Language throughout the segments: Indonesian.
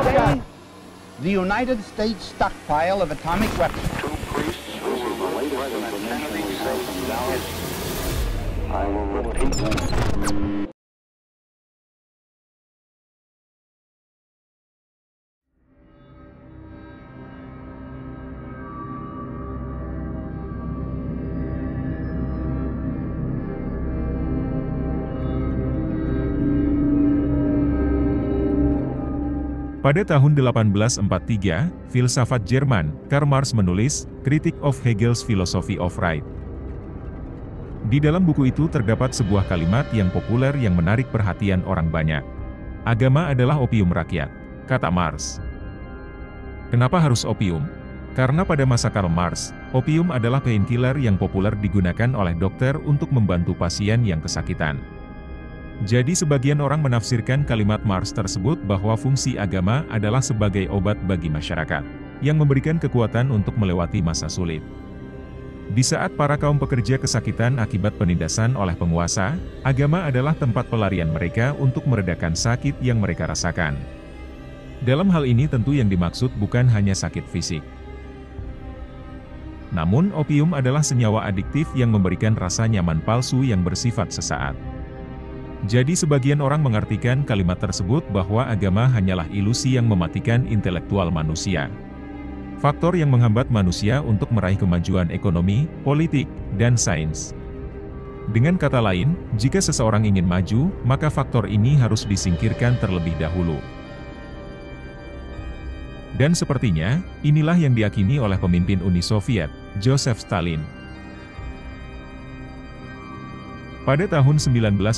Today, the United States stockpile of atomic weapons. Two priests who were the late President Kennedy said I will repeat. Pada tahun 1843, filsafat Jerman, Karl Marx menulis Critique of Hegel's Philosophy of Right. Di dalam buku itu terdapat sebuah kalimat yang populer yang menarik perhatian orang banyak. Agama adalah opium rakyat, kata Marx. Kenapa harus opium? Karena pada masa Karl Marx, opium adalah painkiller yang populer digunakan oleh dokter untuk membantu pasien yang kesakitan. Jadi sebagian orang menafsirkan kalimat Marx tersebut bahwa fungsi agama adalah sebagai obat bagi masyarakat, yang memberikan kekuatan untuk melewati masa sulit. Di saat para kaum pekerja kesakitan akibat penindasan oleh penguasa, agama adalah tempat pelarian mereka untuk meredakan sakit yang mereka rasakan. Dalam hal ini tentu yang dimaksud bukan hanya sakit fisik. Namun opium adalah senyawa adiktif yang memberikan rasa nyaman palsu yang bersifat sesaat. Jadi sebagian orang mengartikan kalimat tersebut bahwa agama hanyalah ilusi yang mematikan intelektual manusia. Faktor yang menghambat manusia untuk meraih kemajuan ekonomi, politik, dan sains. Dengan kata lain, jika seseorang ingin maju, maka faktor ini harus disingkirkan terlebih dahulu. Dan sepertinya, inilah yang diyakini oleh pemimpin Uni Soviet, Joseph Stalin. Pada tahun 1928,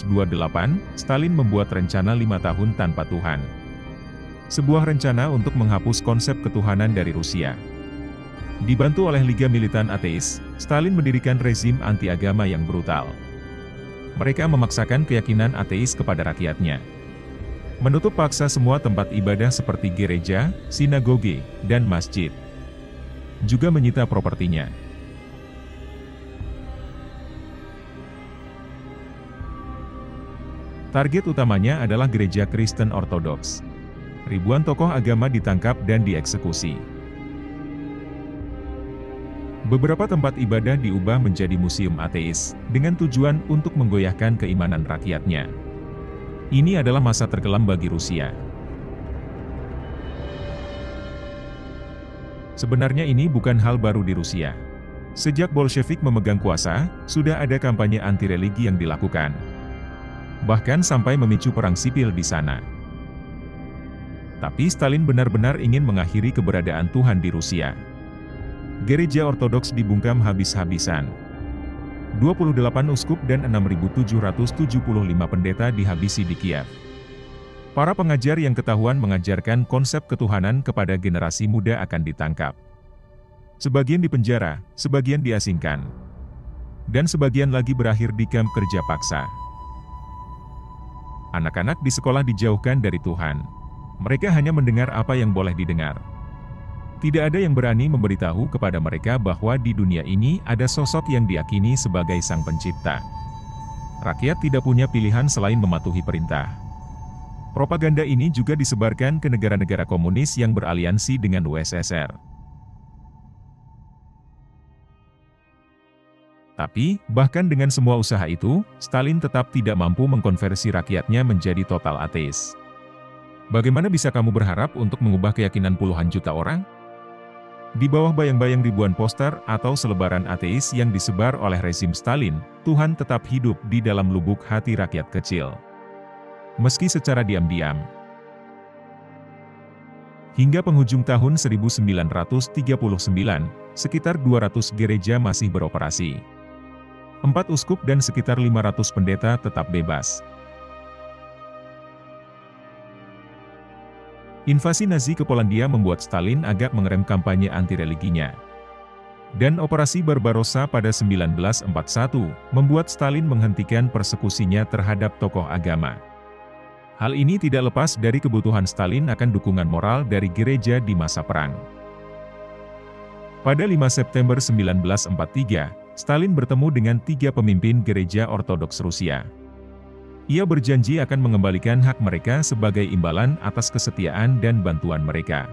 Stalin membuat rencana 5 tahun tanpa Tuhan. Sebuah rencana untuk menghapus konsep ketuhanan dari Rusia. Dibantu oleh Liga Militan Ateis, Stalin mendirikan rezim anti-agama yang brutal. Mereka memaksakan keyakinan ateis kepada rakyatnya. Menutup paksa semua tempat ibadah seperti gereja, sinagoge, dan masjid. Juga menyita propertinya. Target utamanya adalah gereja Kristen Ortodoks. Ribuan tokoh agama ditangkap dan dieksekusi. Beberapa tempat ibadah diubah menjadi museum ateis, dengan tujuan untuk menggoyahkan keimanan rakyatnya. Ini adalah masa terkelam bagi Rusia. Sebenarnya ini bukan hal baru di Rusia. Sejak Bolshevik memegang kuasa, sudah ada kampanye anti-religi yang dilakukan. Bahkan sampai memicu perang sipil di sana. Tapi Stalin benar-benar ingin mengakhiri keberadaan Tuhan di Rusia. Gereja Ortodoks dibungkam habis-habisan. 28 uskup dan 6.775 pendeta dihabisi di Kiev. Para pengajar yang ketahuan mengajarkan konsep ketuhanan kepada generasi muda akan ditangkap. Sebagian dipenjara, sebagian diasingkan. Dan sebagian lagi berakhir di kamp kerja paksa. Anak-anak di sekolah dijauhkan dari Tuhan. Mereka hanya mendengar apa yang boleh didengar. Tidak ada yang berani memberitahu kepada mereka bahwa di dunia ini ada sosok yang diyakini sebagai Sang Pencipta. Rakyat tidak punya pilihan selain mematuhi perintah. Propaganda ini juga disebarkan ke negara-negara komunis yang beraliansi dengan USSR. Tapi, bahkan dengan semua usaha itu, Stalin tetap tidak mampu mengkonversi rakyatnya menjadi total ateis. Bagaimana bisa kamu berharap untuk mengubah keyakinan puluhan juta orang? Di bawah bayang-bayang ribuan poster atau selebaran ateis yang disebar oleh rezim Stalin, Tuhan tetap hidup di dalam lubuk hati rakyat kecil. Meski secara diam-diam. Hingga penghujung tahun 1939, sekitar 200 gereja masih beroperasi. 4 uskup dan sekitar 500 pendeta tetap bebas. Invasi Nazi ke Polandia membuat Stalin agak mengerem kampanye anti-religinya. Dan operasi Barbarossa pada 1941 membuat Stalin menghentikan persekusinya terhadap tokoh agama. Hal ini tidak lepas dari kebutuhan Stalin akan dukungan moral dari gereja di masa perang. Pada 5 September 1943, Stalin bertemu dengan 3 pemimpin gereja Ortodoks Rusia. Ia berjanji akan mengembalikan hak mereka sebagai imbalan atas kesetiaan dan bantuan mereka.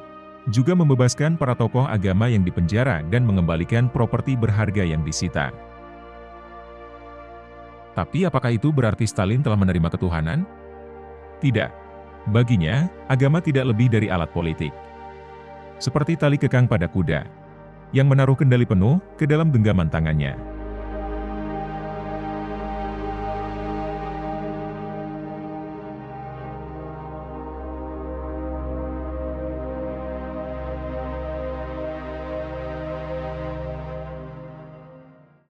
Juga membebaskan para tokoh agama yang dipenjara dan mengembalikan properti berharga yang disita. Tapi apakah itu berarti Stalin telah menerima ketuhanan? Tidak. Baginya, agama tidak lebih dari alat politik. Seperti tali kekang pada kuda, yang menaruh kendali penuh ke dalam genggaman tangannya.